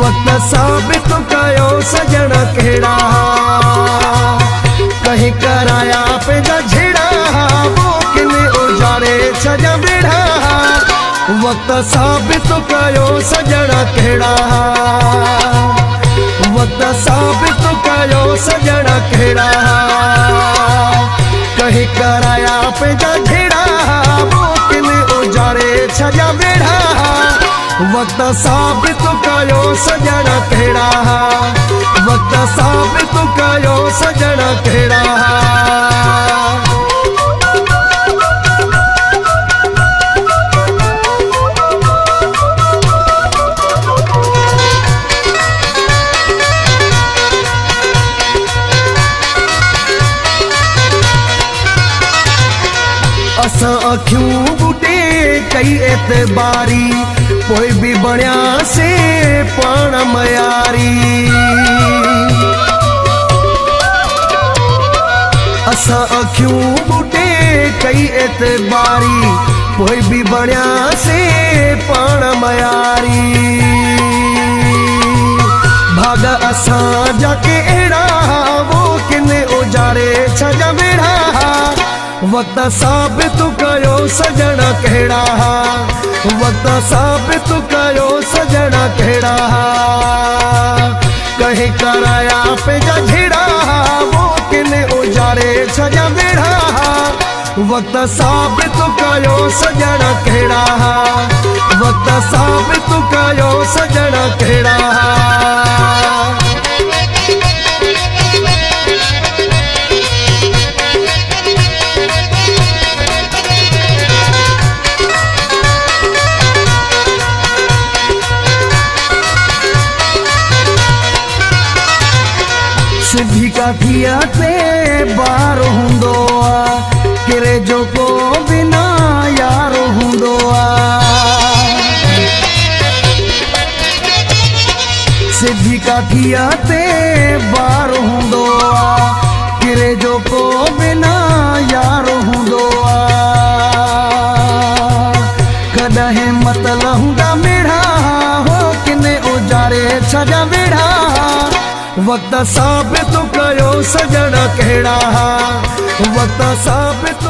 वक्त साबित कयो सजण कहिड़ा कहीं कराया पे झेड़ा वो किने उजाड़े छजा बेड़ा वक्त साबित कयो सजण कहिड़ा वक्त साबित कयो सजण कहिड़ा कहीं कराया पे झेड़ा वो किने उजाड़े छजा बेड़ा वक्त साबित कयो सजण कहिड़ा वक्त साबित कयो सजण कहिड़ा असां अखियूं बूटे कई एतबारी कोई भी बणिया से पाण मयारी असां अखियूं बूटे कई एतबारी कोई भी बणिया से पाण मयारी भाग असां जाके अहिड़ा वो किने उजाड़े छजा बेड़ा वक्त साबित कयो सजण कहिड़ा वक्त साबित कयो सजण कहिड़ा कहीं कराया पे झेड़ा वो किने उजाड़े छजा बेड़ा वक्त साबित कयो सजण कहिड़ा वक्त साबित कयो सजण कहिड़ा सिधी काठिया ते बार हुंदो किरे जो को बिना यार हुंदो सिधी काठिया ते बार हुंदो किरे जो को बिना यार हुंदो कॾहिं मतल हुंदा मेड़ा हो किने उजाड़े छजा बेड़ा वक्त साबित कयो सजण कहिड़ा वक्त साबित